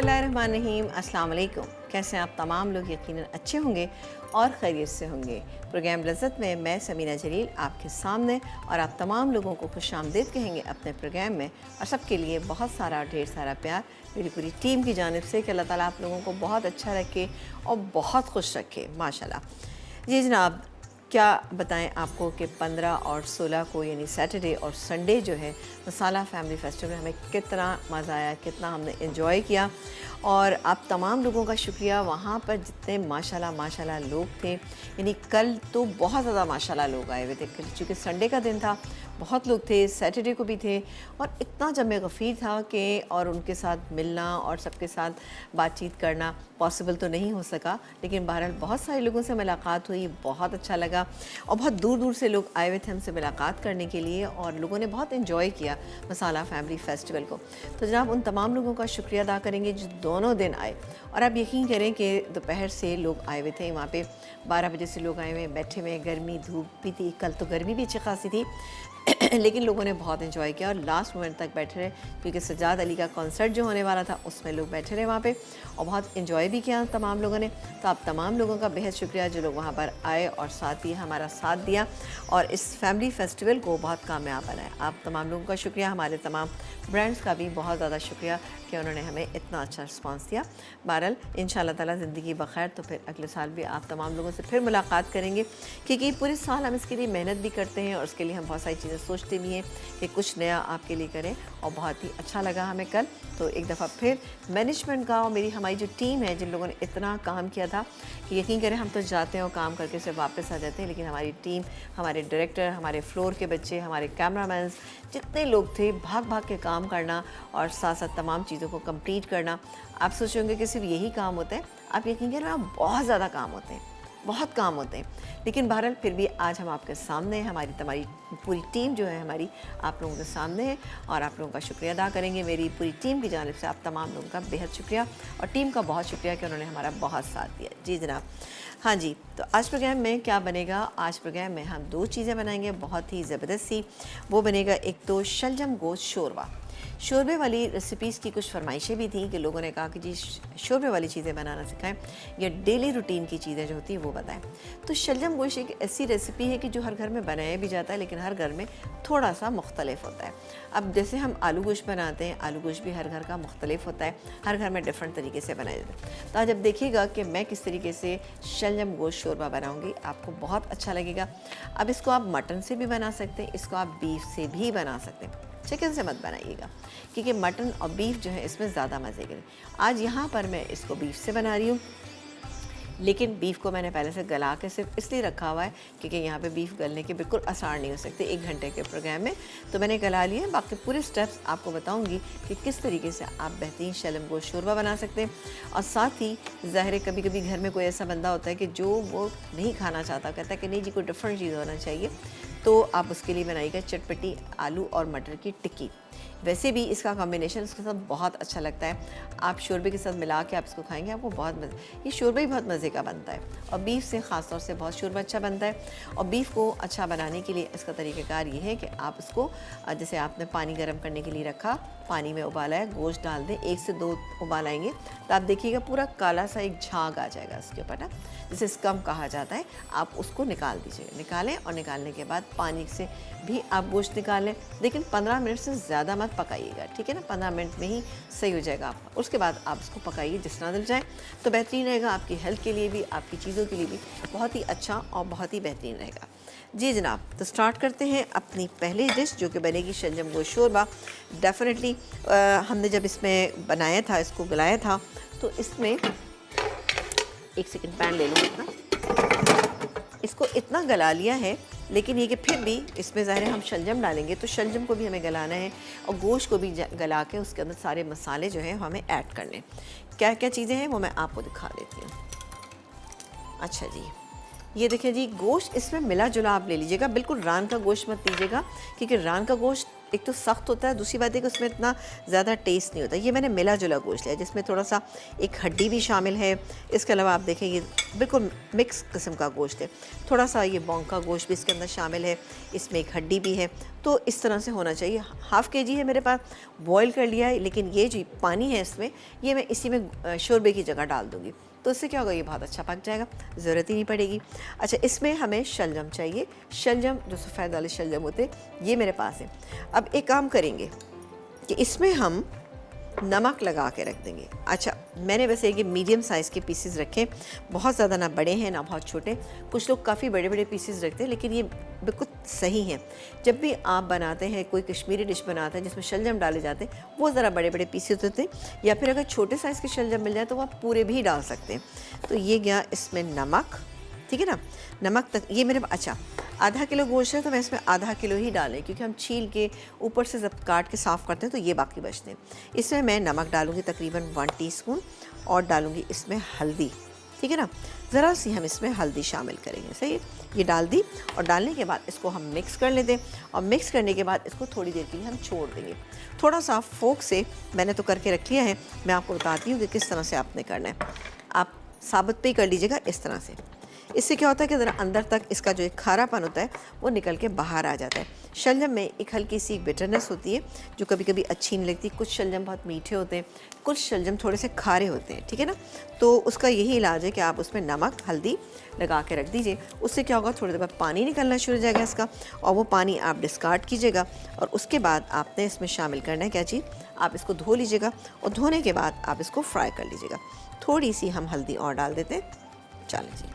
बिस्मिल्लाहिर्रहमानिर्रहीम। अस्सलाम वालेकुम। कैसे हैं आप तमाम लोग? यकीनन अच्छे होंगे और खैरियत से होंगे। प्रोग्राम लज़्ज़त में मैं समीना जलील आपके सामने और आप तमाम लोगों को खुशामदीद कहेंगे अपने प्रोग्राम में, और सबके लिए बहुत सारा ढेर सारा प्यार मेरी पूरी टीम की जानिब से कि अल्लाह ताला आप लोगों को बहुत अच्छा रखे और बहुत खुश रखे माशाल्लाह। जी जनाब, क्या बताएं आपको कि 15 और 16 को यानी सैटरडे और संडे जो है मसाला फैमिली फेस्टिवल में हमें कितना मज़ा आया, कितना हमने एंजॉय किया। और आप तमाम लोगों का शुक्रिया, वहाँ पर जितने माशाल्लाह लोग थे। यानी कल तो बहुत ज़्यादा माशाल्लाह लोग आए हुए थे, चूँकि संडे का दिन था, बहुत लोग थे, सैटरडे को भी थे, और इतना जमे गफ़ीर था कि और उनके साथ मिलना और सबके साथ बातचीत करना पॉसिबल तो नहीं हो सका, लेकिन बहरहाल बहुत सारे लोगों से मुलाकात हुई, बहुत अच्छा लगा। और बहुत दूर दूर से लोग आए हुए थे हमसे मुलाकात करने के लिए, और लोगों ने बहुत इन्जॉय किया मसाला फैमिली फेस्टिवल को। तो जनाब उन तमाम लोगों का शुक्रिया अदा करेंगे जो दोनों दिन आए। और आप यकीन करें कि दोपहर से लोग आए हुए थे, वहाँ पे 12 बजे से लोग आए हुए बैठे हुए, गर्मी धूप भी थी, कल तो गर्मी भी अच्छी खासी थी लेकिन लोगों ने बहुत एंजॉय किया और लास्ट मोमेंट तक बैठे रहे, क्योंकि सज्जाद अली का कॉन्सर्ट जो होने वाला था उसमें लोग बैठे रहे वहाँ पे, और बहुत एंजॉय भी किया तमाम लोगों ने। तो आप तमाम लोगों का बेहद शुक्रिया जो लोग वहाँ पर आए और साथ ही हमारा साथ दिया और इस फैमिली फेस्टिवल को बहुत कामयाब बनाया। आप तमाम लोगों का शुक्रिया, हमारे तमाम ब्रांड्स का भी बहुत ज़्यादा शुक्रिया कि उन्होंने हमें इतना अच्छा रिस्पॉन्स दिया। बहरहाल इंशाअल्लाह ताला ज़िंदगी बखैर तो फिर अगले साल भी आप तमाम लोगों से फिर मुलाकात करेंगे, क्योंकि पूरे साल हम इसके लिए मेहनत भी करते हैं और उसके लिए हम बहुत सारी चीज़ें सोचते भी हैं कि कुछ नया आपके लिए करें। और बहुत ही अच्छा लगा हमें कल। तो एक दफ़ा फिर मैनेजमेंट का और हमारी जो टीम है, जिन लोगों ने इतना काम किया था कि यकीन करें हम तो जाते हैं और काम करके सिर्फ वापस आ जाते हैं, लेकिन हमारी टीम, हमारे डायरेक्टर, हमारे फ्लोर के बच्चे, हमारे कैमरामैन, जितने लोग थे, भाग भाग के काम करना और साथ साथ तमाम चीज़ों को कंप्लीट करना। आप सोचेंगे कि सिर्फ यही काम होता है, आप यकीन करें बहुत ज़्यादा काम होते हैं, बहुत काम होते हैं। लेकिन बहरहाल फिर भी आज हम आपके सामने हैं, हमारी पूरी टीम जो है हमारी आप लोगों के सामने है, और आप लोगों का शुक्रिया अदा करेंगे। मेरी पूरी टीम की जानिब से आप तमाम लोगों का बेहद शुक्रिया, और टीम का बहुत शुक्रिया कि उन्होंने हमारा बहुत साथ दिया। जी जनाब। हाँ जी, तो आज प्रोग्राम में क्या बनेगा? आज प्रोग्राम में हम 2 चीज़ें बनाएंगे बहुत ही ज़बरदस्त सी। वो बनेगा एक तो शलजम गोश्त शोरबा। शोरबे वाली रेसिपीज़ की कुछ फरमाइशें भी थी कि लोगों ने कहा कि जी शोरबे वाली चीज़ें बनाना सिखाएं या डेली रूटीन की चीज़ें जो होती हैं वो बताएं। तो शलजम गोश्त एक ऐसी रेसिपी है कि जो हर घर में बनाया भी जाता है, लेकिन हर घर में थोड़ा सा मुख्तलिफ होता है। अब जैसे हम आलू गोश्त बनाते हैं, आलू गोश्त भी हर घर का मुख्तलिफ होता है, हर घर में डिफरेंट तरीके से बनाया जाता है। तो आज अब देखिएगा कि मैं किस तरीके से शलजम गोश्त शोरबा बनाऊँगी, आपको बहुत अच्छा लगेगा। अब इसको आप मटन से भी बना सकते हैं, इसको आप बीफ से भी बना सकते हैं, चिकन से मत बनाइएगा, क्योंकि मटन और बीफ जो है इसमें ज़्यादा मज़े के। आज यहाँ पर मैं इसको बीफ से बना रही हूँ, लेकिन बीफ को मैंने पहले से गला के सिर्फ इसलिए रखा हुआ है क्योंकि यहाँ पे बीफ गलने के बिल्कुल आसार नहीं हो सकते 1 घंटे के प्रोग्राम में, तो मैंने गला लिए हैं। बाकी पूरे स्टेप्स आपको बताऊँगी कि किस तरीके से आप बेहतरीन शलजम गोश्त शोरबा बना सकते हैं। और साथ ही ज़ाहिर है कभी कभी घर में कोई ऐसा बंदा होता है कि जो वो नहीं खाना चाहता, कहता है कि नहीं जी कोई डिफरेंट चीज़ होना चाहिए, तो आप उसके लिए बनाइएगा चटपटी आलू और मटर की टिक्की। वैसे भी इसका कॉम्बिनेशन उसके साथ बहुत अच्छा लगता है। आप शोरबे के साथ मिला के आप इसको खाएंगे, आपको बहुत मज़े, ये शोरबा ही बहुत मज़े का बनता है, और बीफ से ख़ास तौर से बहुत शोरबा अच्छा बनता है। और बीफ को अच्छा बनाने के लिए इसका तरीक़ाकार ये है कि आप इसको जैसे आपने पानी गर्म करने के लिए रखा, पानी में उबाला है, गोश्त डाल दें, 1 से 2 उबाल आएंगे तो आप देखिएगा पूरा काला सा एक झाग आ जाएगा इसके ऊपर ना, जिसे स्कम कहा जाता है। आप उसको निकाल दीजिएगा, निकालें, और निकालने के बाद पानी से भी आप गोश्त निकाल लें, लेकिन 15 मिनट से ज़्यादा मत पकाइएगा, ठीक है ना, 15 मिनट में ही सही हो जाएगा आपका। उसके बाद आप इसको पकाइए जिस तरह दिल जाए, तो बेहतरीन रहेगा आपकी हेल्थ के लिए भी, आपकी चीज़ों के लिए भी बहुत ही अच्छा और बहुत ही बेहतरीन रहेगा। जी जनाब, तो स्टार्ट करते हैं अपनी पहली डिश जो कि बनेगी शलजम गोश्त शोरबा। डेफिनेटली हमने जब इसमें बनाया था, इसको गलाया था, तो इसमें 1 सेकंड पैन ले लूँ अपना, इसको इतना गला लिया है, लेकिन ये कि फिर भी इसमें ज़ाहिर है हम शलजम डालेंगे, तो शलजम को भी हमें गलाना है और गोश्त को भी गला के उसके अंदर सारे मसाले जो हैं हमें ऐड करने। क्या क्या चीज़ें हैं वो मैं आपको दिखा देती हूँ। अच्छा जी, ये देखिए जी, गोश्त इसमें मिला जुला आप ले लीजिएगा, बिल्कुल रान का गोश्त मत लीजिएगा, क्योंकि रान का गोश्त एक तो सख्त होता है, दूसरी बात है कि उसमें इतना ज़्यादा टेस्ट नहीं होता। ये मैंने मिला जुला गोश्त लिया जिसमें थोड़ा सा एक हड्डी भी शामिल है। इसके अलावा आप देखें ये बिल्कुल मिक्स किस्म का गोश्त है, थोड़ा सा ये बौंग का गोश्त भी इसके अंदर शामिल है, इसमें एक हड्डी भी है। तो इस तरह से होना चाहिए। हाफ़ के जी है मेरे पास, बॉईल कर लिया है, लेकिन ये जो पानी है इसमें, ये मैं इसी में शोरबे की जगह डाल दूँगी। तो इससे क्या होगा, ये बहुत अच्छा पक जाएगा, ज़रूरत ही नहीं पड़ेगी। अच्छा, इसमें हमें शलजम चाहिए। शलजम जो सफ़ेद वाले शलजम होते, ये मेरे पास है। अब एक काम करेंगे कि इसमें हम नमक लगा के रख देंगे। अच्छा, मैंने वैसे ये मीडियम साइज़ के पीसेस रखे, बहुत ज़्यादा ना बड़े हैं ना बहुत छोटे। कुछ लोग काफ़ी बड़े बड़े पीसेस रखते हैं, लेकिन ये बिल्कुल सही हैं। जब भी आप बनाते हैं, कोई कश्मीरी डिश बनाते हैं जिसमें शलजम डाले जाते हैं, वो ज़रा बड़े बड़े पीसेस होते हैं, या फिर अगर छोटे साइज़ के शलजम मिल जाए तो आप पूरे भी डाल सकते हैं। तो ये गया इसमें नमक, ठीक है ना। नमक तक ये मेरे, अच्छा आधा किलो गोश्त है तो मैं इसमें आधा किलो ही डालें, क्योंकि हम छील के ऊपर से जब काट के साफ़ करते हैं तो ये बाकी बचते हैं। इसमें मैं नमक डालूँगी तकरीबन 1 टीस्पून, और डालूँगी इसमें हल्दी, ठीक है ना। ज़रा सी हम इसमें हल्दी शामिल करेंगे, सही है। ये डाल दी, और डालने के बाद इसको हम मिक्स कर लेते हैं, और मिक्स करने के बाद इसको थोड़ी देर के लिए हम छोड़ देंगे। थोड़ा सा फोक से मैंने तो करके रख लिया है, मैं आपको बताती हूँ कि किस तरह से आपने करना है। आप साबुत पे ही कर लीजिएगा इस तरह से। इससे क्या होता है कि ज़रा अंदर तक इसका जो एक खारापन होता है वो निकल के बाहर आ जाता है। शलजम में एक हल्की सी बिटरनेस होती है जो कभी कभी अच्छी नहीं लगती। कुछ शलजम बहुत मीठे होते हैं, कुछ शलजम थोड़े से खारे होते हैं, ठीक है ना। तो उसका यही इलाज है कि आप उसमें नमक हल्दी लगा के रख दीजिए। उससे क्या होगा, थोड़ी देर बाद पानी निकलना शुरू हो जाएगा इसका, और वो पानी आप डिस्कार्ड कीजिएगा। और उसके बाद आपने इसमें शामिल करना है क्या चीज़, आप इसको धो लीजिएगा, और धोने के बाद आप इसको फ्राई कर लीजिएगा। थोड़ी सी हम हल्दी और डाल देते हैं। चलें जी,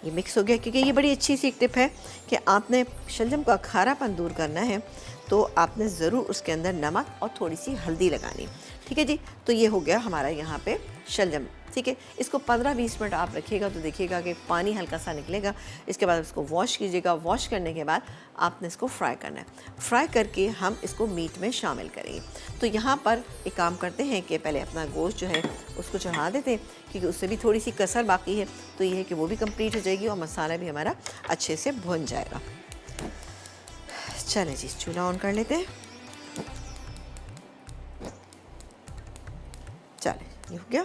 ये मिक्स हो गया। क्योंकि ये बड़ी अच्छी सी एक टिप है कि आपने शलजम का खारापन दूर करना है तो आपने ज़रूर उसके अंदर नमक और थोड़ी सी हल्दी लगानी, ठीक है जी। तो ये हो गया हमारा यहाँ पे शलजम, ठीक है। इसको 15-20 मिनट आप रखिएगा तो देखिएगा कि पानी हल्का सा निकलेगा। इसके बाद इसको वॉश कीजिएगा। वॉश करने के बाद आपने इसको फ्राई करना है। फ्राई करके हम इसको मीट में शामिल करेंगे। तो यहाँ पर एक काम करते हैं कि पहले अपना गोश्त जो है उसको चढ़ा देते हैं, क्योंकि उससे भी थोड़ी सी कसर बाकी है, तो ये है कि वो भी कंप्लीट हो जाएगी और मसाला भी हमारा अच्छे से भुन जाएगा। चलें जी, चूल्हा ऑन कर लेते हैं। चलें, ये हो गया।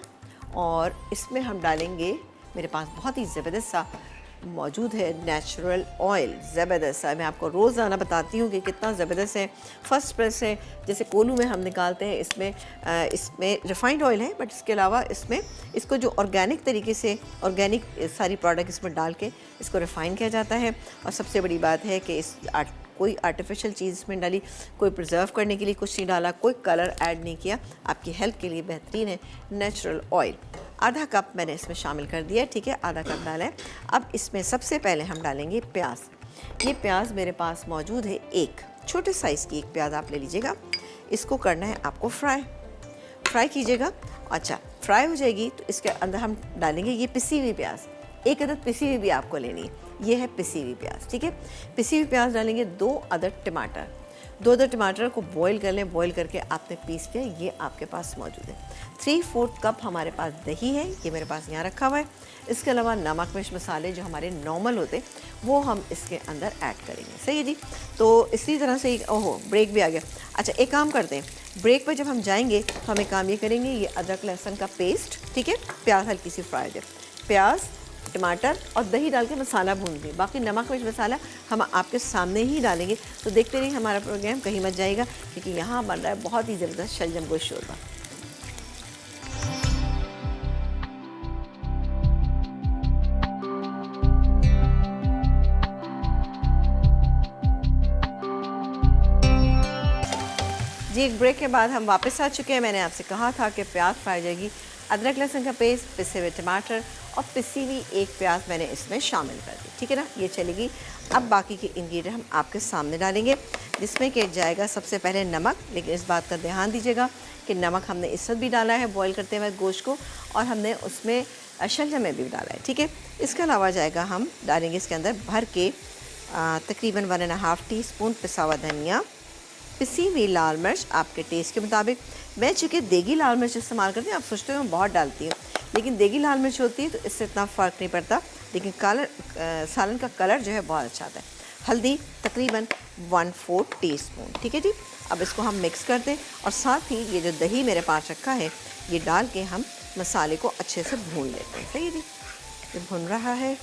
और इसमें हम डालेंगे, मेरे पास बहुत ही ज़बरदस्त सा मौजूद है नेचुरल ऑयल, ज़बरदस्त सा। मैं आपको रोज़ाना बताती हूँ कि कितना ज़बरदस्त है। फर्स्ट प्रेस है, जैसे कोलू में हम निकालते हैं, इसमें रिफ़ाइंड ऑयल है, बट इसके अलावा इसमें इसको जो ऑर्गेनिक तरीके से ऑर्गेनिक सारी प्रोडक्ट इसमें डाल के इसको रिफ़ाइन किया जाता है। और सबसे बड़ी बात है कि कोई आर्टिफिशियल चीज़ इसमें डाली, कोई प्रिजर्व करने के लिए कुछ नहीं डाला, कोई कलर ऐड नहीं किया। आपकी हेल्थ के लिए बेहतरीन है नेचुरल ऑयल। आधा कप मैंने इसमें शामिल कर दिया, ठीक है, आधा कप डाला है। अब इसमें सबसे पहले हम डालेंगे प्याज। ये प्याज मेरे पास मौजूद है, एक छोटे साइज़ की एक प्याज आप ले लीजिएगा। इसको करना है आपको फ्राई कीजिएगा। अच्छा, फ्राई हो जाएगी तो इसके अंदर हम डालेंगे ये पिसी हुई प्याज। एक अदद पिसी हुई भी आपको लेनी है, ये है पिसी हुई प्याज, ठीक है। पिसी हुई प्याज डालेंगे। 2 अदद टमाटर, 2 अदद टमाटर को बॉईल कर लें। बॉईल करके आपने पीस लिया, ये आपके पास मौजूद है। 3/4 कप हमारे पास दही है, ये मेरे पास यहाँ रखा हुआ है। इसके अलावा नमक मिर्च मसाले जो हमारे नॉर्मल होते वो हम इसके अंदर ऐड करेंगे, सही है जी। तो इसी तरह से, ओहो ब्रेक भी आ गया। अच्छा, एक काम करते हैं, ब्रेक पर जब हम जाएंगे तो हम एक काम ये करेंगे, ये अदरक लहसुन का पेस्ट, ठीक है, प्याज हल्की सी फ्राई दे, प्याज टमाटर और दही डाल के मसाला भून दें। बाकी नमक मिर्च मसाला हम आपके सामने ही डालेंगे। तो देखते रहिए हमारा प्रोग्राम, कहीं मत जाएगा, क्योंकि यहाँ बन रहा है बहुत ही ज़बरदस्त शलजम गोश्त शोरबा। जी, एक ब्रेक के बाद हम वापस आ चुके हैं। मैंने आपसे कहा था कि प्याज फ्राई जाएगी। अदरक लहसुन का पेस्ट, पिसे हुए टमाटर और पिसी हुई एक प्याज मैंने इसमें शामिल कर दी, ठीक है ना, ये चलेगी। अब बाकी के इंग्रेडिएंट हम आपके सामने डालेंगे, जिसमें कि जाएगा सबसे पहले नमक। लेकिन इस बात का ध्यान दीजिएगा कि नमक हमने इस वक्त भी डाला है बॉईल करते हुए गोश्त को, और हमने उसमें शलजम में भी डाला है, ठीक है। इसके अलावा जाएगा, हम डालेंगे इसके अंदर भर के तकरीबन 1.5 टीस्पून पिसा हुआ धनिया, पिसी हुई लाल मिर्च आपके टेस्ट के मुताबिक। मैं चूँकि देगी लाल मिर्च इस्तेमाल करती हूँ, आप सोचते हो मैं बहुत डालती हूँ, लेकिन देगी लाल मिर्च होती है तो इससे इतना फ़र्क नहीं पड़ता, लेकिन सालन का कलर जो है बहुत अच्छा आता है। हल्दी तकरीबन 1/4 टीस्पून, ठीक है जी। अब इसको हम मिक्स कर दें, और साथ ही ये जो दही मेरे पास रखा है ये डाल के हम मसाले को अच्छे से भून लेते हैं, सही है जी। ये भुन रहा है,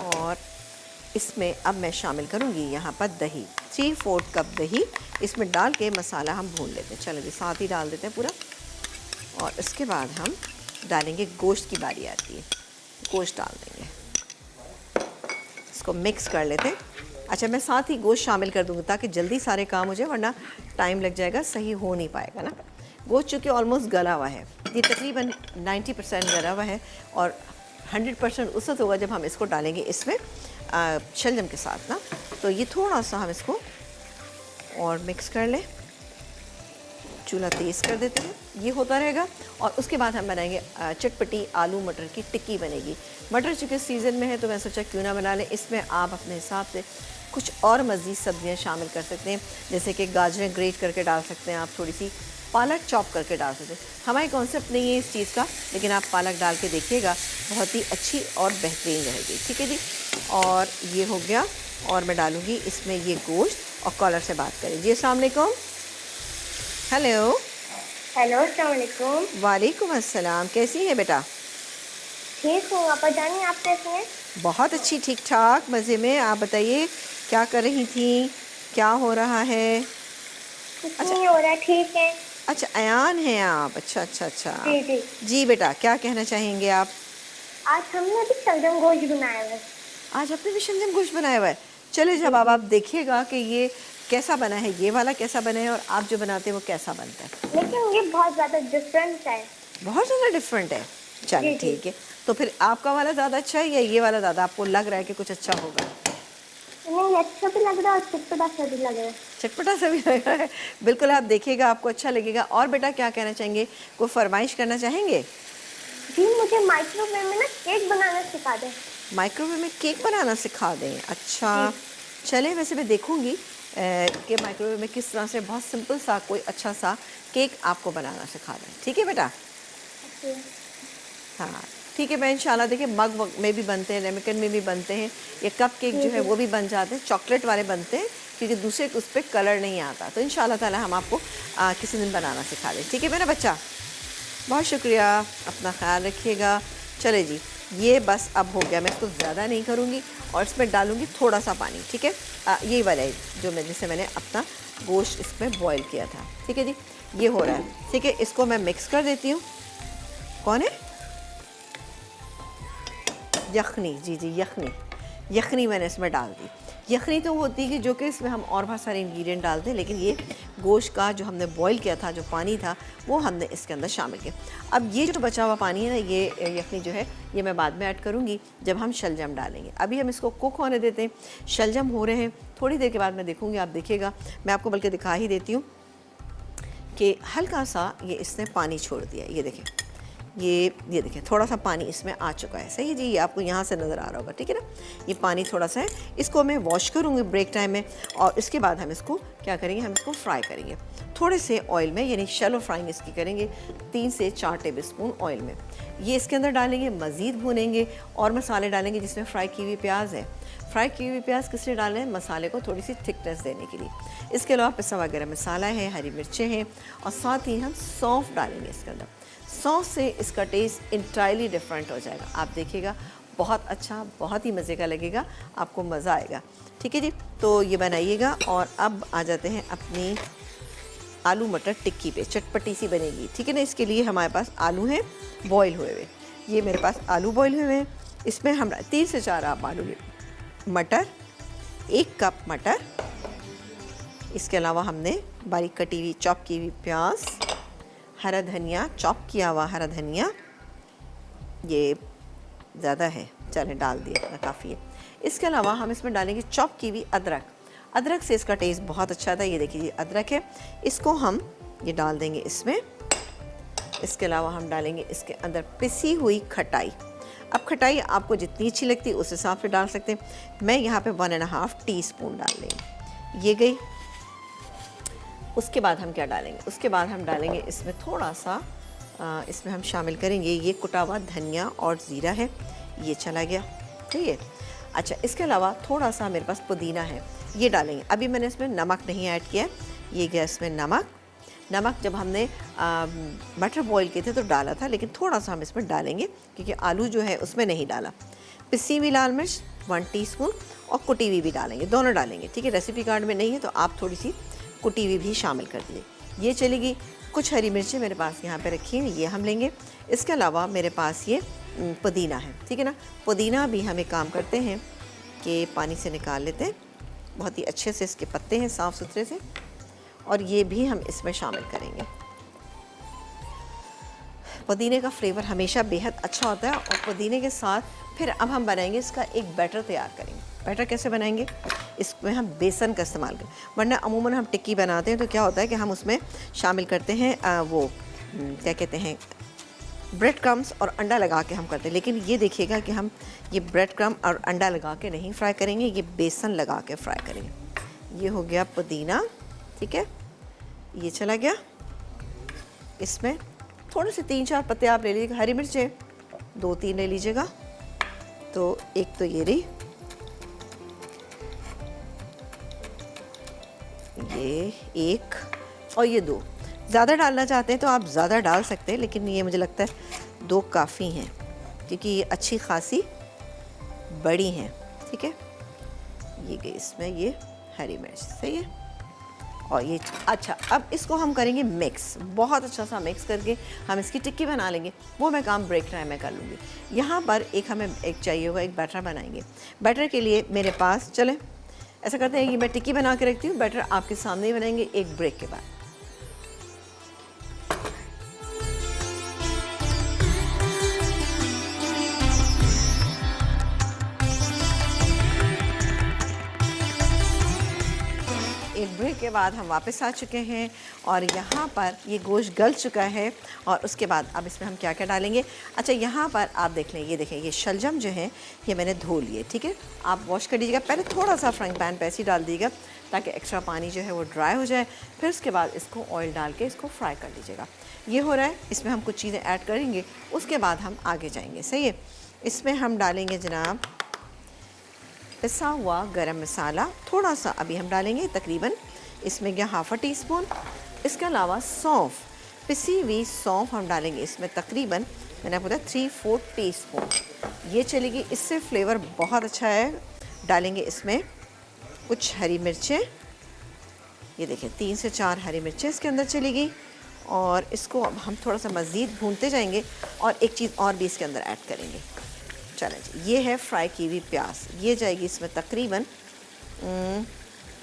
और इसमें अब मैं शामिल करूँगी यहाँ पर दही, 3/4 कप दही इसमें डाल के मसाला हम भून लेते हैं। चलो जी, साथ ही डाल देते हैं पूरा। और इसके बाद हम डालेंगे, गोश्त की बारी आती है, गोश्त डाल देंगे, इसको मिक्स कर लेते हैं। अच्छा, मैं साथ ही गोश्त शामिल कर दूँगी ताकि जल्दी सारे काम हो जाए, वरना टाइम लग जाएगा, सही हो नहीं पाएगा ना। गोश्त चूँकि ऑलमोस्ट गला हुआ है, ये तकरीबन 90% गला हुआ है और 100% उस वक्त होगा जब हम इसको डालेंगे इसमें शलजम के साथ ना। तो ये थोड़ा सा हम इसको और मिक्स कर लें, चूल्हा तेज़ कर देते हैं, ये होता रहेगा। और उसके बाद हम बनाएंगे चटपटी आलू मटर की टिक्की बनेगी। मटर चूँकि सीज़न में है तो मैं सोचा क्यों ना बना लें। इसमें आप अपने हिसाब से कुछ और मज़ीद सब्जियां शामिल कर सकते हैं, जैसे कि गाजरें ग्रेट करके डाल सकते हैं आप, थोड़ी सी पालक चॉप करके डाल सकते हैं। हमारी कॉन्सेप्ट नहीं है इस चीज़ का, लेकिन आप पालक डाल के देखिएगा, बहुत ही अच्छी और बेहतरीन रहेगी। ठीक है जी, और ये हो गया। और मैं डालूँगी इसमें ये गोश्त। और कॉलर से बात करें जी। अस्सलाम वालेकुम। हेलो। हेलो, अस्सलाम वालेकुम। वालेकुम अस्सलाम, कैसी है बेटा? ठीक हूँ, आपा जानी आप कैसे हैं? बहुत अच्छी, ठीक ठाक, मज़े में। आप बताइए क्या कर रही थी, क्या हो रहा है? कुछ नहीं हो रहा, ठीक है। अच्छा, अयान हैं आप? अच्छा अच्छा अच्छा। जी जी। जी बेटा, क्या कहना चाहेंगे आप? आज हमने अभी शलजम गोश्त बनाया है। आज आपने भी शलजम गोश्त बनाया हुआ है। चले, जब अब आप देखिएगा कि ये कैसा बना है, ये वाला कैसा बना है और आप जो बनाते हैं वो कैसा बनता है। लेकिन ये बहुत ज़्यादा डिफरेंट है। बहुत ज़्यादा डिफरेंट है। चलिए जी, जी। ठीक है, तो फिर आपका वाला ज़्यादा अच्छा है या ये वाला ज़्यादा आपको लग रहा है कि कुछ अच्छा होगा? नहीं, अच्छा भी लग रहा है और चटपटा सा भी लग रहा है। चटपटा सा भी लग रहा है, बिल्कुल। आप देखिएगा, आपको अच्छा लगेगा। और बेटा क्या कहना चाहेंगे, कोई फरमाइश करना चाहेंगे? जी, मुझे माइक्रोवेव में ना केक बनाना सिखा दें। माइक्रोवेव में केक बनाना सिखा दें? अच्छा, चलें, वैसे मैं देखूंगी कि माइक्रोवेव में किस तरह से बहुत सिंपल सा कोई अच्छा सा केक आपको बनाना सिखा दें। ठीक है बेटा? हाँ ठीक है। मैं इंशाल्लाह, देखिए मग में भी बनते हैं, लेमिकन में भी बनते हैं, ये कप केक जो है वो भी बन जाते हैं, चॉकलेट वाले बनते हैं, क्योंकि दूसरे उस पर कलर नहीं आता। तो इंशाल्लाह ताला हम आपको किसी दिन बनाना सिखा दें। ठीक है मेरा बच्चा? बहुत शुक्रिया, अपना ख्याल रखिएगा। चले जी, ये बस अब हो गया। मैं इसको ज़्यादा नहीं करूँगी और इसमें डालूँगी थोड़ा सा पानी। ठीक है, यही वाला है जो जिसे मैंने अपना गोश्त इसमें बॉईल किया था। ठीक है जी, ये हो रहा है। ठीक है, इसको मैं मिक्स कर देती हूँ। कौन है? यखनी। जी जी, यखनी मैंने इसमें डाल दी। यखनी तो होती है कि जो कि इसमें हम और बहुत सारे इंग्रेडिएंट डालते हैं, लेकिन ये गोश्त का जो हमने बॉईल किया था, जो पानी था, वो हमने इसके अंदर शामिल किया। अब ये जो बचा हुआ पानी है ना, ये यखनी जो है, ये मैं बाद में ऐड करूँगी जब हम शलजम डालेंगे। अभी हम इसको कुक होने देते हैं। शलजम हो रहे हैं, थोड़ी देर के बाद मैं देखूँगी, आप देखिएगा। मैं आपको बल्कि दिखा ही देती हूँ कि हल्का सा ये इसने पानी छोड़ दिया। ये देखें, ये देखें, थोड़ा सा पानी इसमें आ चुका है। सही है जी, ये आपको यहाँ से नज़र आ रहा होगा। ठीक है ना, ये पानी थोड़ा सा है। इसको मैं वॉश करूँगी ब्रेक टाइम में, और इसके बाद हम इसको क्या करेंगे, हम इसको फ्राई करेंगे थोड़े से ऑयल में, यानी शैलो फ्राइंग इसकी करेंगे 3 से 4 टेबल स्पून ऑयल में। ये इसके अंदर डालेंगे, मज़ीद भूनेंगे और मसाले डालेंगे, जिसमें फ्राई की हुई प्याज है। फ्राई की हुई प्याज किस लिए डालें? मसाले को थोड़ी सी थिकनेस देने के लिए। इसके अलावा पिसा हुआ गरम मसाला है, हरी मिर्चें हैं, और साथ ही हम सौंफ डालेंगे इसके अंदर। सौंफ से इसका टेस्ट इंटायरली डिफरेंट हो जाएगा। आप देखिएगा, बहुत अच्छा, बहुत ही मज़े का लगेगा, आपको मज़ा आएगा। ठीक है जी, तो ये बनाइएगा। और अब आ जाते हैं अपनी आलू मटर टिक्की पे, चटपटी सी बनेगी। ठीक है ना, इसके लिए हमारे पास आलू हैं बॉयल हुए हुए। ये मेरे पास आलू बॉयल हुए हैं। इसमें हम 3 से 4 आप आलू ले, मटर 1 कप मटर, इसके अलावा हमने बारीक कटी हुई चॉप की हुई प्याज, हरा धनिया, चॉप किया हुआ हरा धनिया, ये ज़्यादा है, चले डाल दिया, इतना काफ़ी है। इसके अलावा हम इसमें डालेंगे चॉप की हुई अदरक। अदरक से इसका टेस्ट बहुत अच्छा था। ये देखिए, अदरक है, इसको हम ये डाल देंगे इसमें। इसके अलावा हम डालेंगे इसके अंदर पिसी हुई खटाई। अब खटाई आपको जितनी अच्छी लगती है उस हिसाब से डाल सकते हैं। मैं यहाँ पे 1.5 टीस्पून डाल लेंगे, ये गई। उसके बाद हम क्या डालेंगे? उसके बाद हम डालेंगे इसमें थोड़ा सा, इसमें हम शामिल करेंगे ये कुटा हुआ धनिया और ज़ीरा है, ये चला गया। ठीक है, अच्छा, इसके अलावा थोड़ा सा मेरे पास पुदीना है, ये डालेंगे। अभी मैंने इसमें नमक नहीं ऐड किया, ये गया इसमें नमक जब हमने मटर बॉईल किए थे तो डाला था, लेकिन थोड़ा सा हम इसमें डालेंगे क्योंकि आलू जो है उसमें नहीं डाला। पिसी हुई लाल मिर्च 1 टीस्पून और कुटी हुई भी डालेंगे, दोनों डालेंगे, ठीक है। रेसिपी कार्ड में नहीं है तो आप थोड़ी सी कुटी हुई भी शामिल कर दिए। ये चलेगी। कुछ हरी मिर्चें मेरे पास यहाँ पे रखी हैं, ये हम लेंगे। इसके अलावा मेरे पास ये पुदीना है, ठीक है ना। पुदीना भी हम एक काम करते हैं कि पानी से निकाल लेते हैं, बहुत ही अच्छे से इसके पत्ते हैं साफ़ सुथरे से, और ये भी हम इसमें शामिल करेंगे। पुदीने का फ्लेवर हमेशा बेहद अच्छा होता है। और पुदीने के साथ फिर अब हम बनाएंगे इसका एक बैटर तैयार करेंगे। बैटर कैसे बनाएंगे, इसमें हम बेसन का इस्तेमाल करें, वरना अमूमन हम टिक्की बनाते हैं तो क्या होता है कि हम उसमें शामिल करते हैं क्या कहते हैं, ब्रेड क्रम्स और अंडा लगा के हम करते हैं। लेकिन ये देखिएगा कि हम ये ब्रेड क्रम और अंडा लगा के नहीं फ्राई करेंगे, ये बेसन लगा के फ्राई करेंगे। ये हो गया पुदीना, ठीक है, ये चला गया। इसमें थोड़े से 3-4 पत्ते आप ले लीजिएगा, हरी मिर्चें 2-3 ले लीजिएगा। तो एक तो ये रही, ये एक और ये 2। ज़्यादा डालना चाहते हैं तो आप ज़्यादा डाल सकते हैं, लेकिन ये मुझे लगता है 2 काफ़ी हैं क्योंकि ये अच्छी खासी बड़ी हैं, ठीक है। ये गई इसमें ये हरी मिर्च, सही है। और ये अच्छा, अब इसको हम करेंगे मिक्स, बहुत अच्छा सा मिक्स करके हम इसकी टिक्की बना लेंगे। वो मैं काम ब्रेक टाइम में कर लूँगी। यहाँ पर हमें एक चाहिए होगा, एक बैटर बनाएंगे। बैटर के लिए मेरे पास, चलें ऐसा करते हैं, ये मैं टिक्की बना के रखती हूँ, बैटर आपके सामने ही बनाएंगे एक ब्रेक के बाद। एक ब्रेक के बाद हम वापस आ चुके हैं और यहाँ पर ये गोश्त गल चुका है। और उसके बाद अब इसमें हम क्या क्या डालेंगे। अच्छा, यहाँ पर आप देख लें, ये देखें, ये शलजम जो है ये मैंने धो लिए, ठीक है। आप वॉश कर लीजिएगा, पहले थोड़ा सा फ्राइंग पैन पे ऐसे ही डाल दीजिएगा ताकि एक्स्ट्रा पानी जो है वो ड्राई हो जाए। फिर उसके बाद इसको ऑयल डाल के इसको फ्राई कर लीजिएगा। ये हो रहा है, इसमें हम कुछ चीज़ें ऐड करेंगे, उसके बाद हम आगे जाएंगे, सही है। इसमें हम डालेंगे जनाब पिसा हुआ गरम मसाला, थोड़ा सा अभी हम डालेंगे, तकरीबन इसमें गया 1/2 टीस्पून। इसके अलावा सौंफ, पिसी हुई सौंफ हम डालेंगे इसमें, तकरीबन मैंने आपको बताया 3/4 टीस्पून। ये चलेगी, इससे फ्लेवर बहुत अच्छा है। डालेंगे इसमें कुछ हरी मिर्चें, ये देखें 3 से 4 हरी मिर्चें इसके अंदर चलेगी। और इसको अब हम थोड़ा सा मज़ीद भूनते जाएंगे और एक चीज़ और भी इसके अंदर ऐड करेंगे। चलें जी, ये है फ्राई की हुई प्याज, ये जाएगी इसमें तकरीबन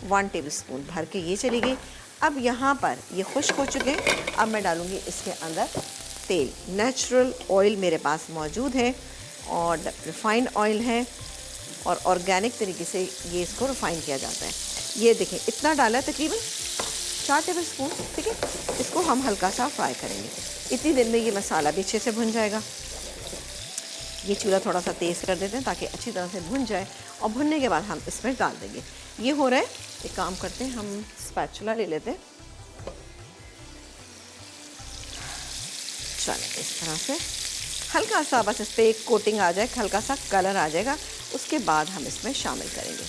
1 टेबलस्पून भर के, ये चली गई। अब यहाँ पर ये खुश्क हो चुके हैं, अब मैं डालूँगी इसके अंदर तेल। नेचुरल ऑयल मेरे पास मौजूद है और रिफ़ाइंड ऑयल है और ऑर्गेनिक तरीके से ये इसको रिफ़ाइन किया जाता है। ये देखें, इतना डाला है, तकरीबन 4 टेबलस्पून, ठीक है। इसको हम हल्का सा फ्राई करेंगे। इतनी देर में ये मसाला भी अच्छे से भुन जाएगा। ये चूल्हा थोड़ा सा तेज़ कर देते हैं ताकि अच्छी तरह से भुन जाए, और भुनने के बाद हम इसमें डाल देंगे। ये हो रहा है, एक काम करते हैं, हम स्पैचुला ले लेते हैं। चलें, इस तरह से हल्का सा बस इस पर एक कोटिंग आ जाए, हल्का सा कलर आ जाएगा, उसके बाद हम इसमें शामिल करेंगे।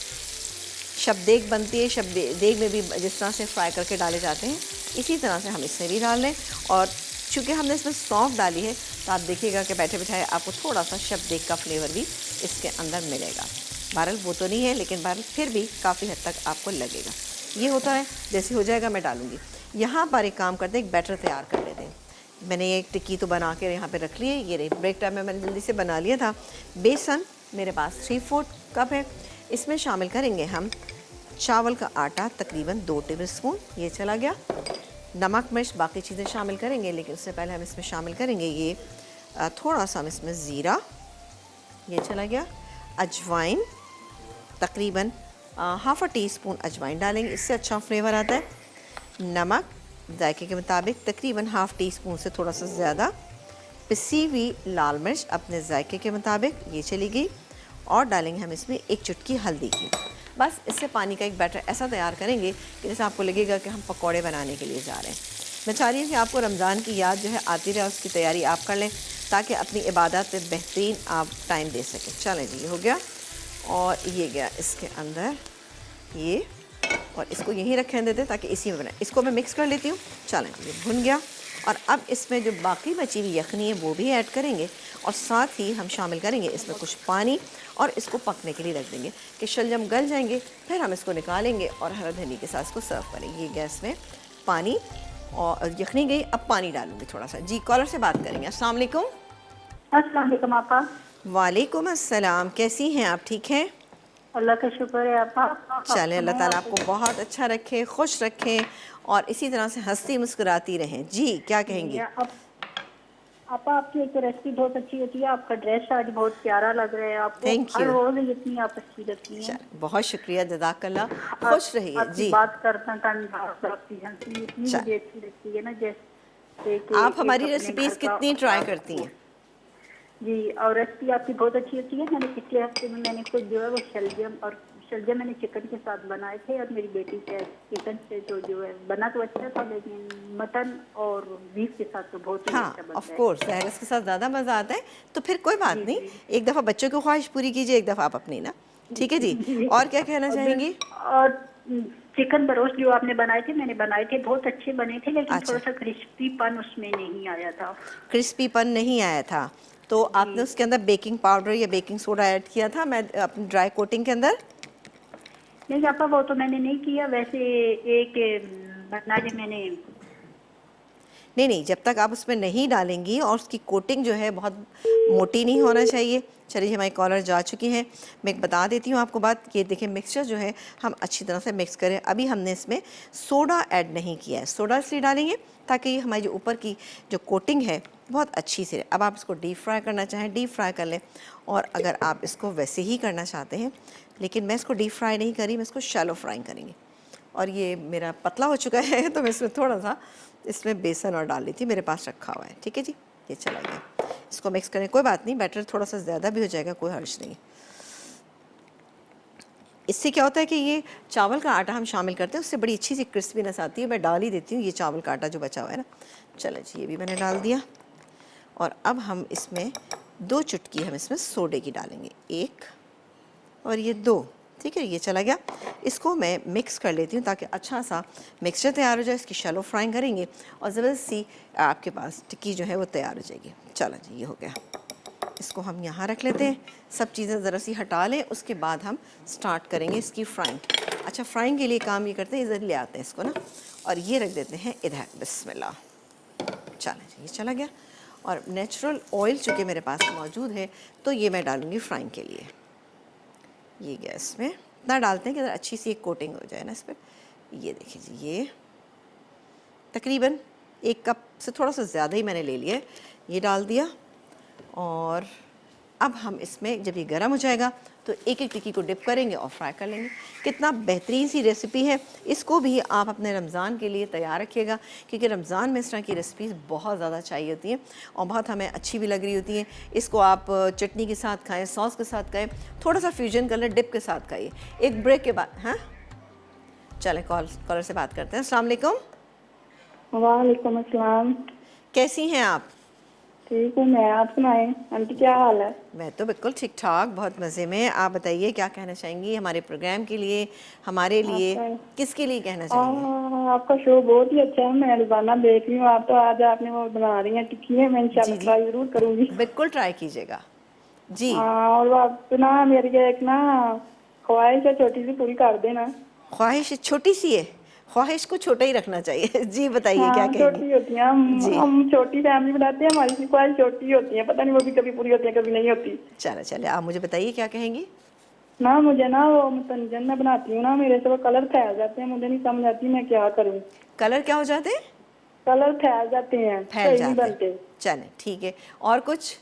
शबदेग बनती है, शबदेग में भी जिस तरह से फ्राई करके डाले जाते हैं, इसी तरह से हम इसमें भी डाल लें। और चूँकि हमने इसमें सौंफ डाली है तो आप देखिएगा कि बैठे बैठाए आपको थोड़ा सा शबदेग का फ्लेवर भी इसके अंदर मिलेगा। बहरहाल वो तो नहीं है, लेकिन बहरहाल फिर भी काफ़ी हद तक आपको लगेगा। ये होता है, जैसे हो जाएगा मैं डालूँगी। यहाँ पर एक काम करते हैं, एक बैटर तैयार कर लेते हैं। मैंने एक टिक्की तो बना के यहाँ पे रख ली है, ये रही। ब्रेक टाइम में मैंने जल्दी से बना लिया था। बेसन मेरे पास 3/4 कप है। इसमें शामिल करेंगे हम चावल का आटा, तकरीबन 2 टेबलस्पून, ये चला गया। नमक मिर्च बाकी चीज़ें शामिल करेंगे, लेकिन उससे पहले हम इसमें शामिल करेंगे ये थोड़ा सा हम इसमें ज़ीरा, ये चला गया। अजवाइन, तकरीबन 1/2 टीस्पून अजवाइन डालेंगे, इससे अच्छा फ्लेवर आता है। नमक जायके के मुताबिक, तकरीबन 1/2 टीस्पून से थोड़ा सा ज़्यादा। पिसी हुई लाल मिर्च अपने जायके के मुताबिक, ये चली गई। और डालेंगे हम इसमें 1 चुटकी हल्दी की। बस इससे पानी का एक बैटर ऐसा तैयार करेंगे कि जैसे आपको लगेगा कि हम पकौड़े बनाने के लिए जा रहे हैं। मैं चाह रही हूँ कि आपको रमज़ान की याद जो है आती रहे, उसकी तैयारी आप कर लें ताकि अपनी इबादत पे बेहतरीन आप टाइम दे सकें। चलें जी, ये हो गया और ये गया इसके अंदर ये, और इसको यहीं रखें देते ताकि इसी में बनाए। इसको मैं मिक्स कर लेती हूँ। चलें, ये भुन गया और अब इसमें जो बाकी बची हुई यखनी है वो भी ऐड करेंगे और साथ ही हम शामिल करेंगे इसमें कुछ पानी और इसको पकने के लिए रख देंगे कि शलजम गल जाएंगे। फिर हम इसको निकालेंगे और हरा धनी के साथ इसको सर्व करेंगे। ये गैस में पानी और यखनी गई, अब पानी डालूंगी थोड़ा सा। जी, कॉलर से बात करेंगे। अस्सलाम वालेकुम। अस्सलाम वालेकुम आपा। वालेकुम अस्सलाम, कैसी हैं आप? ठीक हैं? अल्लाह का शुक्र है आपा। चलें, अल्लाह ताला आपको बहुत अच्छा रखे, खुश रखे और इसी तरह से हंसती मुस्कुराती रहें। जी, क्या कहेंगी? आपा, आपकी एक रेसिपी बहुत अच्छी होती है। आपका ड्रेस आज बहुत प्यारा लग रहा है। आपको Thank हर you। रोज इतनी आप अच्छी लगती हैं। बहुत शुक्रिया, जज़ाकल्लाह, खुश रहिए। आपकी जी, बात करना का अंदाज, आपकी हंसी इतनी चल। मुझे अच्छी लगती है ना, जैसे कि आप हमारी एक अपने रेसिपीज़ घर का कितनी ट्राई अफराद करती हो। हैं? जी, और रेसिपी आपकी बहुत अच्छी होती है। मैंने पिछले हफ्ते में मैंने खुद जो है वो शलजम मैंने चिकन के साथ बनाए थे और मेरी बेटी के चिकन से तो जो है बना तो अच्छा था, लेकिन मटन और बीफ के साथ तो बहुत ही हाँ, अच्छा बनता ऑफ है। कोर्स सहरस के साथ ज़्यादा मज़ा आता है। तो फिर कोई बात जी नहीं, जी एक दफ़ा बच्चों की ख्वाहिश पूरी कीजिए, एक दफ़ा आप अपनी ना। ठीक है जी। जी। और क्या कहना चाहेंगी? और चिकन बरोस्ट जो आपने बनाए थे, मैंने बनाए थे, बहुत अच्छे बने थे, लेकिन अच्छा, थोड़ा सा क्रिस्पीपन उसमें नहीं आया था। क्रिस्पीपन नहीं आया था, तो आपने जी उसके अंदर बेकिंग पाउडर या बेकिंग सोडा ऐड किया था मैं अपनी ड्राई कोटिंग के अंदर? नहीं आपा, वो तो मैंने नहीं किया। वैसे एक बनाए मैंने। नहीं नहीं, जब तक आप उसमें नहीं डालेंगी और उसकी कोटिंग जो है बहुत मोटी नहीं होना चाहिए। चलिए, हमारी कॉलर जा चुकी हैं। मैं एक बता देती हूँ आपको बात। ये देखिए, मिक्सचर जो है हम अच्छी तरह से मिक्स करें। अभी हमने इसमें सोडा ऐड नहीं किया है। सोडा इसलिए डालेंगे ताकि हमारी जो ऊपर की जो कोटिंग है बहुत अच्छी से। अब आप इसको डीप फ्राई करना चाहें डीप फ्राई कर लें, और अगर आप इसको वैसे ही करना चाहते हैं, लेकिन मैं इसको डीप फ्राई नहीं करी, मैं इसको शैलो फ्राई करेंगे। और ये मेरा पतला हो चुका है तो मैं इसमें थोड़ा सा इसमें बेसन और डाल ली थी, मेरे पास रखा हुआ है। ठीक है जी, ये चला गया। इसको मिक्स करें, कोई बात नहीं, बैटर थोड़ा सा ज़्यादा भी हो जाएगा, कोई हर्ज नहीं। इससे क्या होता है कि ये चावल का आटा हम शामिल करते हैं, उससे बड़ी अच्छी सी क्रिस्पीनेस आती है। मैं डाल ही देती हूँ ये चावल का आटा जो बचा हुआ है ना। चलो जी, ये भी मैंने डाल दिया। और अब हम इसमें 2 चुटकी हम इसमें सोडे की डालेंगे, 1 और ये 2। ठीक है, ये चला गया। इसको मैं मिक्स कर लेती हूँ ताकि अच्छा सा मिक्सचर तैयार हो जाए। इसकी शैलो फ्राइंग करेंगे और ज़बरदस्त सी आपके पास टिक्की जो है वो तैयार हो जाएगी। चलो जी, ये हो गया। इसको हम यहाँ रख लेते हैं, सब चीज़ें ज़रा सी हटा लें, उसके बाद हम स्टार्ट करेंगे इसकी फ्राइंग। अच्छा, फ्राइंग के लिए काम ये करते हैं, इधर ले आते हैं इसको ना, और ये रख देते हैं इधर। बिस्मिल्लाह। चलो जी, ये चला गया। और नेचुरल ऑयल चूँकि मेरे पास मौजूद है तो ये मैं डालूँगी फ्राइंग के लिए। ये गैस में इतना डालते हैं कि अच्छी सी एक कोटिंग हो जाए ना इस पर। ये देखिए जी, ये तकरीबन 1 कप से थोड़ा सा ज़्यादा ही मैंने ले लिया है। ये डाल दिया और अब हम इसमें जब ये गर्म हो जाएगा तो एक एक टिक्की को डिप करेंगे और फ्राई कर लेंगे। कितना बेहतरीन सी रेसिपी है। इसको भी आप अपने रमज़ान के लिए तैयार रखिएगा, क्योंकि रमज़ान में इस तरह की रेसिपीज़ बहुत ज़्यादा चाहिए होती हैं और बहुत हमें अच्छी भी लग रही होती हैं। इसको आप चटनी के साथ खाएं, सॉस के साथ खाएं, थोड़ा सा फ्यूजन कर लें, डिप के साथ खाइए। एक ब्रेक के बाद हाँ, चलें कॉलर से बात करते हैं। अस्सलाम वालेकुम। वालेकुम अस्सलाम। कैसी हैं आप? ठीक हूँ मैं, आप सुनाएं आंटी, क्या हाल है? मैं तो बिल्कुल ठीक ठाक, बहुत मज़े में। आप बताइए, क्या कहना चाहेंगी हमारे प्रोग्राम के लिए, हमारे लिए, किसके लिए कहना चाहेंगे? आपका शो बहुत ही अच्छा है, मैं रोजाना देख रही हूँ। आप तो आज आपने वो बना रही हैं टिक्की है, मैं इंशाल्लाह जी ट्राई जरूर करूँगी। बिल्कुल ट्राई कीजिएगा जी। और आप ना मेरी एक ना ख्वाहिश है, छोटी सी पूरी कर देना। ख्वाहिश छोटी सी है, ख्वाहिश को छोटा ही रखना चाहिए। जी बताइए, क्या हाँ, कहेंगी? छोटी होती है। जी, हम छोटी फैमिली बनाते हैं, हमारी ख्वाहिश छोटी होती है, पता नहीं वो भी कभी पूरी होती है कभी नहीं होती। चले चले, आप मुझे बताइए क्या कहेंगी? ना मुझे ना वो मुतंजन में बनाती हूँ ना, मेरे से वो कलर फैल जाते हैं, मुझे नहीं समझ आती मैं क्या करूँ। कलर क्या हो जाते हैं? कलर फैल जाते हैं, फैल सही नहीं जाते हैं। बनते। चलें ठीक है, और कुछ?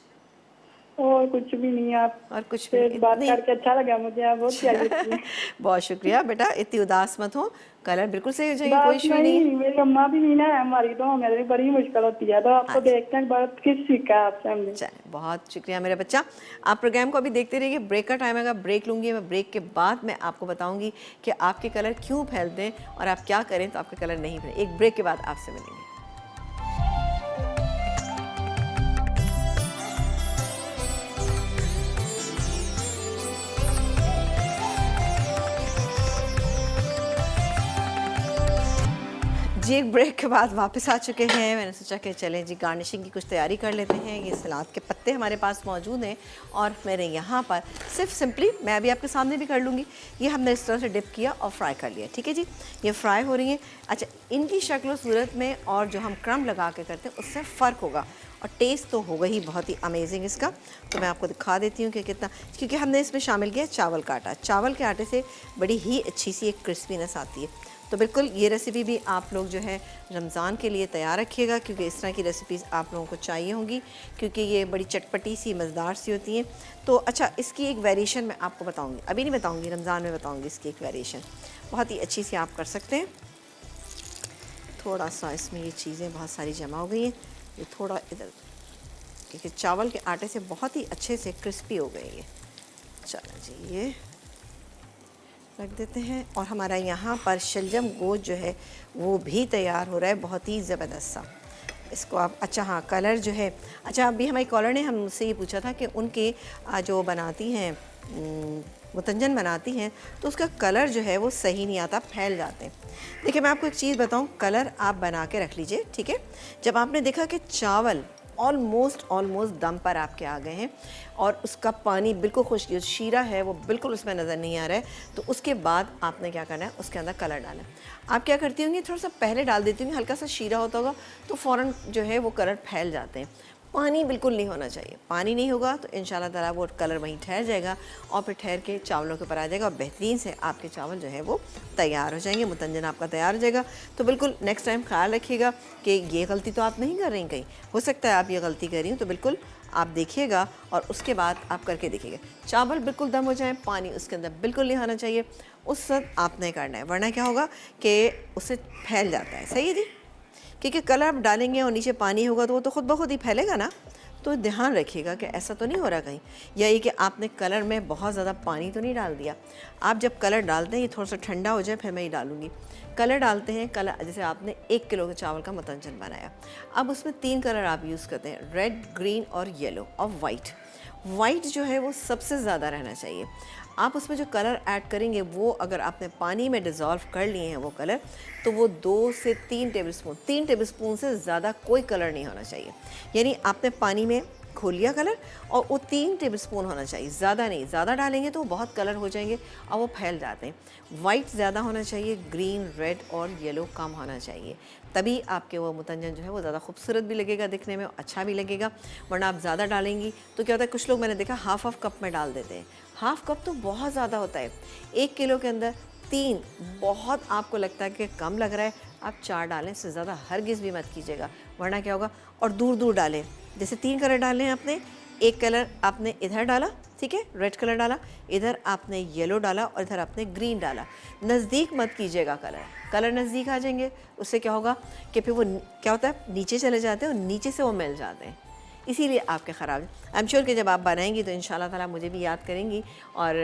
और कुछ भी नहीं। आप और कुछ भी से बात इतनी करके अच्छा लगा मुझे, आप बहुत प्यारी लगती हैं। बहुत शुक्रिया बेटा, इतनी उदास मत हो, कलर बिल्कुल सही हो जाएगी, कोई बात इशू नहीं है। नहीं, मेरी अम्मा भी नहीं ना है हमारी, तो मेरे लिए बड़ी मुश्किल होती है, तो आपको अच्छा, देखते हैं बहुत किस सीखा है आपसे हमने। चलें, बहुत शुक्रिया मेरा बच्चा। आप प्रोग्राम को अभी देखते रहिए, ब्रेक का टाइम आएगा, ब्रेक लूँगी मैं। ब्रेक के बाद मैं आपको बताऊँगी कि आपके कलर क्यों फैलते हैं और आप क्या करें तो आपके कलर नहीं फैले। एक ब्रेक के बाद आपसे मिलेंगे। जी एक ब्रेक के बाद वापस आ चुके हैं। मैंने सोचा कि चलें जी गार्निशिंग की कुछ तैयारी कर लेते हैं। ये सलाद के पत्ते हमारे पास मौजूद हैं और मैंने यहाँ पर सिर्फ सिंपली, मैं अभी आपके सामने भी कर लूँगी, ये हमने इस तरह से डिप किया और फ्राई कर लिया। ठीक है जी, ये फ्राई हो रही हैं। अच्छा, इनकी शक्ल सूरत में और जो हम क्रम्ब लगा के करते हैं उससे फ़र्क होगा और टेस्ट तो होगा ही बहुत ही अमेजिंग इसका। तो मैं आपको दिखा देती हूँ कि कितना, क्योंकि हमने इसमें शामिल किया चावल का आटा। चावल के आटे से बड़ी ही अच्छी सी एक क्रिस्पीनेस आती है। तो बिल्कुल ये रेसिपी भी आप लोग जो है रमज़ान के लिए तैयार रखिएगा, क्योंकि इस तरह की रेसिपीज़ आप लोगों को चाहिए होंगी, क्योंकि ये बड़ी चटपटी सी मज़ेदार सी होती हैं। तो अच्छा, इसकी एक वेरिएशन मैं आपको बताऊंगी, अभी नहीं बताऊंगी, रमज़ान में बताऊंगी इसकी एक वेरिएशन, बहुत ही अच्छी सी आप कर सकते हैं। थोड़ा सा इसमें ये चीज़ें बहुत सारी जमा हो गई हैं, ये थोड़ा इधर, क्योंकि चावल के आटे से बहुत ही अच्छे से क्रिस्पी हो गई है। चलो जी, ये रख देते हैं। और हमारा यहाँ पर शलजम गोश्त जो है वो भी तैयार हो रहा है, बहुत ही ज़बरदस्त सा। इसको आप, अच्छा हाँ, कलर जो है, अच्छा अभी हमारी कॉलर ने हमसे ये पूछा था कि उनके जो बनाती हैं मुतंजन बनाती हैं तो उसका कलर जो है वो सही नहीं आता, फैल जाते हैं। देखिए मैं आपको एक चीज़ बताऊँ, कलर आप बना के रख लीजिए, ठीक है। जब आपने देखा कि चावल ऑलमोस्ट दम पर आपके आ गए हैं और उसका पानी बिल्कुल खुश्क, शीरा है वो बिल्कुल उसमें नज़र नहीं आ रहा है, तो उसके बाद आपने क्या करना है, उसके अंदर कलर डालना है। आप क्या करती होंगी, थोड़ा सा पहले डाल देती होंगी, हल्का सा शीरा होता होगा तो फ़ौरन जो है वो कलर फैल जाते हैं। पानी बिल्कुल नहीं होना चाहिए, पानी नहीं होगा तो इंशाल्लाह ताला वो कलर वहीं ठहर जाएगा और फिर ठहर के चावलों के ऊपर आ जाएगा और बेहतरीन से आपके चावल जो है वो तैयार हो जाएंगे, मुतंजन आपका तैयार हो जाएगा। तो बिल्कुल नेक्स्ट टाइम ख्याल रखिएगा कि ये गलती तो आप नहीं कर रही, कहीं हो सकता है आप ये गलती कर रही हो, तो बिल्कुल आप देखिएगा और उसके बाद आप करके देखिएगा। चावल बिल्कुल दम हो जाए, पानी उसके अंदर बिल्कुल नहीं आना चाहिए, उस वक्त आपने करना है, वरना क्या होगा कि उससे फैल जाता है। सही है जी, क्योंकि कलर आप डालेंगे और नीचे पानी होगा तो वो तो खुद ब खुद ही फैलेगा ना। तो ध्यान रखिएगा कि ऐसा तो नहीं हो रहा कहीं, या ये कि आपने कलर में बहुत ज़्यादा पानी तो नहीं डाल दिया। आप जब कलर डालते हैं, ये थोड़ा सा ठंडा हो जाए फिर मैं ये डालूँगी। कलर डालते हैं, कलर जैसे आपने 1 किलो के चावल का मुतंजन बनाया, अब उसमें 3 कलर आप यूज़ करते हैं, रेड, ग्रीन और येलो और वाइट। वाइट जो है वो सबसे ज़्यादा रहना चाहिए। आप उसमें जो कलर ऐड करेंगे वो अगर आपने पानी में डिज़ोल्व कर लिए हैं वो कलर, तो वो 2 से 3 टेबलस्पून, 3 टेबलस्पून से ज़्यादा कोई कलर नहीं होना चाहिए। यानी आपने पानी में घोल लिया कलर और वो 3 टेबलस्पून होना चाहिए, ज़्यादा नहीं। ज़्यादा डालेंगे तो बहुत कलर हो जाएंगे और वो फैल जाते हैं। वाइट ज़्यादा होना चाहिए, ग्रीन, रेड और येलो कम होना चाहिए, तभी आपके वो मुतंजन जो है वो ज़्यादा खूबसूरत भी लगेगा, दिखने में अच्छा भी लगेगा। वरना आप ज़्यादा डालेंगी तो क्या होता है, कुछ लोग मैंने देखा हाफ कप में डाल देते हैं। हाफ कप तो बहुत ज़्यादा होता है, 1 किलो के अंदर 3 बहुत, आपको लगता है कि कम लग रहा है, आप 4 डालें, इससे ज़्यादा हरगिज़ भी मत कीजिएगा, वरना क्या होगा। और दूर दूर डालें, जैसे 3 कलर डाले हैं आपने, 1 कलर आपने इधर डाला, ठीक है, रेड कलर डाला, इधर आपने येलो डाला और इधर आपने ग्रीन डाला। नज़दीक मत कीजिएगा कलर नज़दीक आ जाएंगे, उससे क्या होगा कि फिर वो क्या होता है, नीचे चले जाते हैं और नीचे से वो मिल जाते हैं, इसीलिए आपके ख़राब। आई एम श्योर कि जब आप बनाएंगी तो इंशाल्लाह ताला मुझे भी याद करेंगी और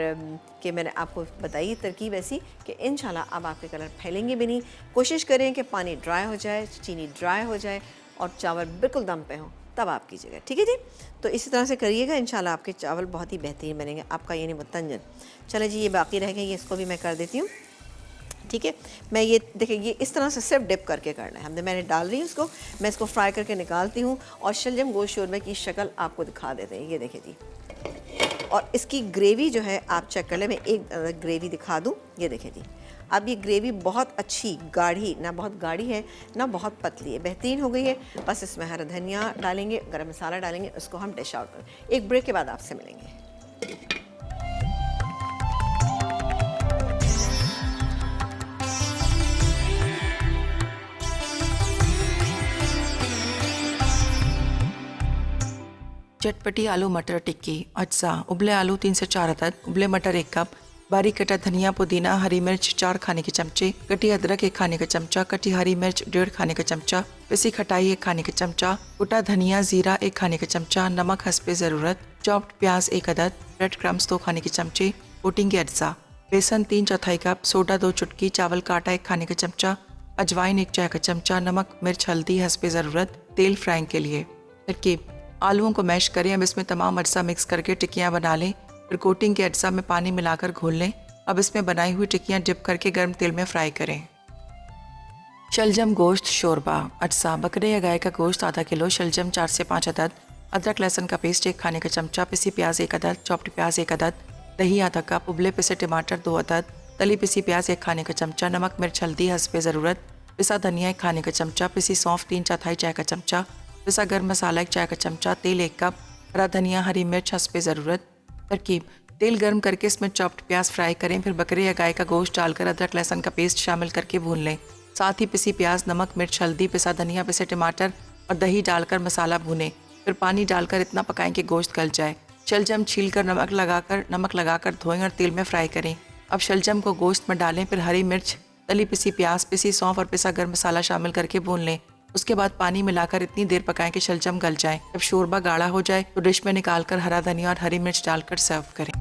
कि मैंने आपको बताई तरकीब ऐसी कि इंशाल्लाह अब आपके कलर फैलेंगे भी नहीं। कोशिश करें कि पानी ड्राई हो जाए, चीनी ड्राई हो जाए और चावल बिल्कुल दम पे हो, तब आप कीजिएगा, ठीक है जी। तो इसी तरह से करिएगा, इंशाल्लाह आपके चावल बहुत ही बेहतरीन बनेंगे, आपका यानी मुतंजन। चले जी, ये बाकी रह गए, ये इसको भी मैं कर देती हूँ, ठीक है। मैं ये देखिए, ये इस तरह से सिर्फ डिप करके करना है, मैंने डाल रही हूँ इसको, मैं इसको फ्राई करके निकालती हूँ और शलजम गोश्त शोरमे की शक्ल आपको दिखा देते हैं। ये देखिए जी, और इसकी ग्रेवी जो है आप चेक कर लें, मैं एक ग्रेवी दिखा दूँ। ये देखिए जी, अब ये ग्रेवी बहुत अच्छी गाढ़ी, ना बहुत गाढ़ी है ना बहुत पतली है, बेहतरीन हो गई है। बस इसमें हरा धनिया डालेंगे, गरम मसाला डालेंगे, उसको हम डिश आउट करें। एक ब्रेक के बाद आपसे मिलेंगे। चटपटी आलू मटर टिक्की। अज्जा: उबले आलू 3 से 4 अदद, उबले मटर 1 कप, बारीक कटा धनिया पुदीना हरी मिर्च 4 खाने के चमचे, कटी अदरक 1 खाने का चमचा, कटी हरी मिर्च 1.5 खाने का चमचा, पिसी खटाई 1 खाने का चमचा, कुटा धनिया जीरा 1 खाने का चमचा, नमक हस्बे ज़रूरत, चॉप्ड प्याज 1 अदद, ब्रेड क्रम्स 2 खाने के चमचे, कोटिंग के अज्जा, बेसन 3/4 कप, सोडा 2 चुटकी, चावल का आटा 1 खाने का चमचा, अजवाइन 1 चाय का चमचा, नमक मिर्च हल्दी हस्बे ज़रूरत, तेल फ्राइंग के लिए। तरकीब: आलूओं को मैश करें, अब इसमें तमाम अज्जा मिक्स करके टिक्कियाँ बना लें, फिर कोटिंग के अज्जा में पानी मिलाकर घोल लें। अब इसमें बनाई हुई टिक्कियाँ डिप करके गर्म तेल में फ्राई करें। शलजम गोश्त शोरबा। अज्जा बकरे या गाय का गोश्त आधा किलो, शलजम 4 से 5 अदद, अदरक लहसुन का पेस्ट 1 खाने का चमचा, पिसी प्याज 1 अदद, चॉप्ड प्याज 1 अदद, दही आधा कप, उबले पिसे टमाटर 2 अदद, तली पिसी प्याज 1 खाने का चमचा, नमक मिर्च हल्दी हस्बे ज़रूरत, पिसा धनिया 1 खाने का चमचा, पिसी सौंफ 3/4 चाय का चमचा, पिसा गर्म मसाला 1 चाय का चमचा, तेल 1 कप, हरा धनिया हरी मिर्च हस्बे ज़रूरत। तरकीब: तेल गर्म करके इसमें चॉप्ड प्याज फ्राई करें, फिर बकरे या गाय का गोश्त डालकर अदरक लहसुन का पेस्ट शामिल करके भून लें। साथ ही पिसी प्याज, नमक मिर्च हल्दी, पिसा धनिया, पिसे टमाटर और दही डालकर मसाला भूनें। फिर पानी डालकर इतना पकाएं कि गोश्त गल जाए। शलजम छीलकर नमक लगाकर धोएं और तेल में फ्राई करें। अब शलजम को गोश्त में डालें, फिर हरी मिर्च, तली पिसी प्याज, पिसी सौंफ और पिसा गर्म मसाला शामिल करके भून लें। उसके बाद पानी मिलाकर इतनी देर पकाएं कि शलजम गल जाए। जब शोरबा गाढ़ा हो जाए तो डिश में निकालकर हरा धनिया और हरी मिर्च डालकर सर्व करें।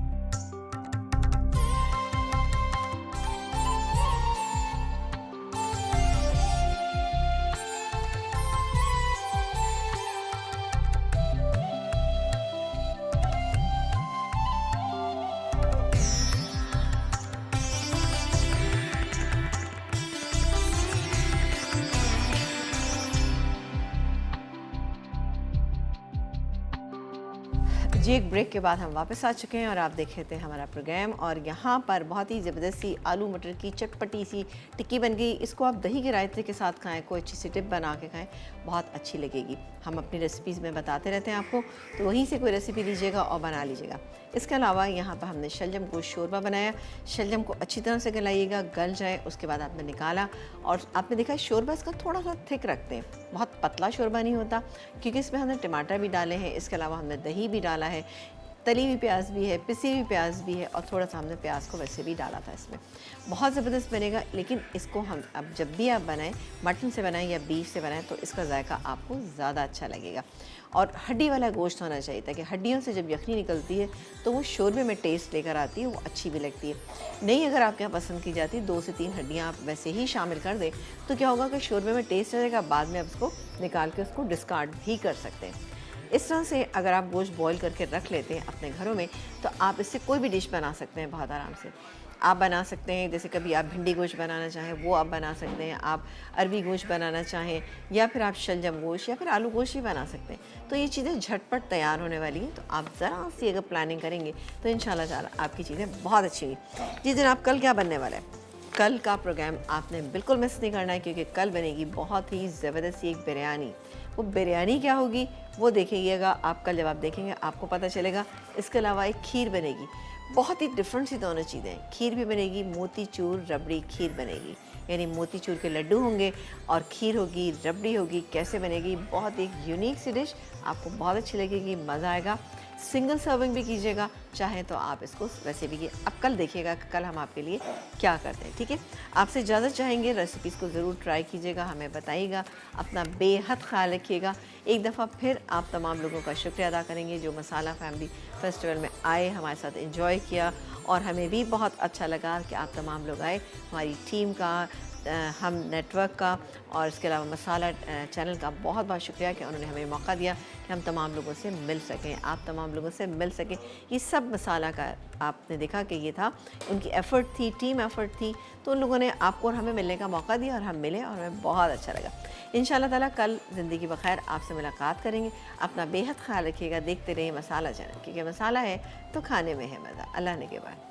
जी, एक ब्रेक के बाद हम वापस आ चुके हैं और आप देख रहे थे हमारा प्रोग्राम। और यहाँ पर बहुत ही ज़बरदस्त सी आलू मटर की चटपटी सी टिक्की बन गई। इसको आप दही के रायते के साथ खाएं, कोई अच्छी सी टिप बना के खाएं, बहुत अच्छी लगेगी। हम अपनी रेसिपीज़ में बताते रहते हैं आपको, तो वहीं से कोई रेसिपी लीजिएगा और बना लीजिएगा। इसके अलावा यहाँ पर हमने शलजम को शोरबा बनाया। शलजम को अच्छी तरह से गलाइएगा, गल जाए उसके बाद आपने निकाला और आपने देखा शोरबा इसका थोड़ा सा थिक रखते हैं, बहुत पतला शोरबा नहीं होता, क्योंकि इसमें हमने टमाटर भी डाले हैं। इसके अलावा हमने दही भी डाला है, तली हुई प्याज भी है, पिसी हुई प्याज भी है और थोड़ा सा हमने प्याज को वैसे भी डाला था इसमें। बहुत ज़बरदस्त बनेगा। लेकिन इसको हम अब जब भी आप बनाएं, मटन से बनाएं या बीफ से बनाएं, तो इसका जायका आपको ज़्यादा अच्छा लगेगा। और हड्डी वाला गोश्त होना चाहिए, ताकि हड्डियों से जब यखनी निकलती है तो वो शोरबे में टेस्ट लेकर आती है, वो अच्छी भी लगती है। नहीं, अगर आपके यहाँ पसंद की जाती 2 से 3 हड्डियाँ आप वैसे ही शामिल कर दें, तो क्या होगा कि शोरबे में टेस्ट रहेगा, बाद में आप उसको निकाल के उसको डिस्कार्ड भी कर सकते हैं। इस तरह से अगर आप गोश्त बॉईल करके रख लेते हैं अपने घरों में, तो आप इससे कोई भी डिश बना सकते हैं बहुत आराम से। आप बना सकते हैं, जैसे कभी आप भिंडी गोश्त बनाना चाहें वो आप बना सकते हैं, आप अरबी गोश्त बनाना चाहें, या फिर आप शलजम गोश्त या फिर आलू गोश्त ही बना सकते हैं। तो ये चीज़ें झटपट तैयार होने वाली हैं। तो आप ज़रा सी अगर प्लानिंग करेंगे तो इंशाल्लाह ताला आपकी चीज़ें बहुत अच्छी होंगी। जी जनाब, कल क्या बनने वाला है? कल का प्रोग्राम आपने बिल्कुल मिस नहीं करना है, क्योंकि कल बनेगी बहुत ही ज़बरदस्त एक बिरयानी। वो बिरयानी क्या होगी वो देखिएगा आप कल, जब आप देखेंगे आपको पता चलेगा। इसके अलावा एक खीर बनेगी, बहुत ही डिफरेंट सी दोनों चीज़ें हैं। खीर भी बनेगी, मोतीचूर रबड़ी खीर बनेगी, यानी मोतीचूर के लड्डू होंगे और खीर होगी, रबड़ी होगी। कैसे बनेगी? बहुत एक यूनिक सी डिश, आपको बहुत अच्छी लगेगी, मज़ा आएगा। सिंगल सर्विंग भी कीजिएगा, चाहें तो आप इसको वैसे भी अब कल देखिएगा कि कल हम आपके लिए क्या करते हैं। ठीक है, आपसे इजाज़त चाहेंगे। रेसिपीज़ को ज़रूर ट्राई कीजिएगा, हमें बताइएगा, अपना बेहद ख्याल रखिएगा। एक दफ़ा फिर आप तमाम लोगों का शुक्रिया अदा करेंगे जो मसाला फैमिली फेस्टिवल में आए, हमारे साथ एंजॉय किया, और हमें भी बहुत अच्छा लगा कि आप तमाम लोग आए। हमारी टीम का, हम नेटवर्क का और इसके अलावा मसाला चैनल का बहुत बहुत शुक्रिया कि उन्होंने हमें मौका दिया कि हम तमाम लोगों से मिल सकें, आप तमाम लोगों से मिल सकें। ये सब मसाला का आपने देखा कि ये था, उनकी एफ़र्ट थी, टीम एफ़र्ट थी, तो उन लोगों ने आपको और हमें मिलने का मौका दिया और हम मिले और हमें बहुत अच्छा लगा। इंशाल्लाह ताला कल ज़िंदगी बखैर आपसे मुलाकात करेंगे। अपना बेहद ख्याल रखिएगा। देखते रहिए मसाला चैनल, क्योंकि मसाला है तो खाने में है मज़ा। अल्लाह ने के बाद।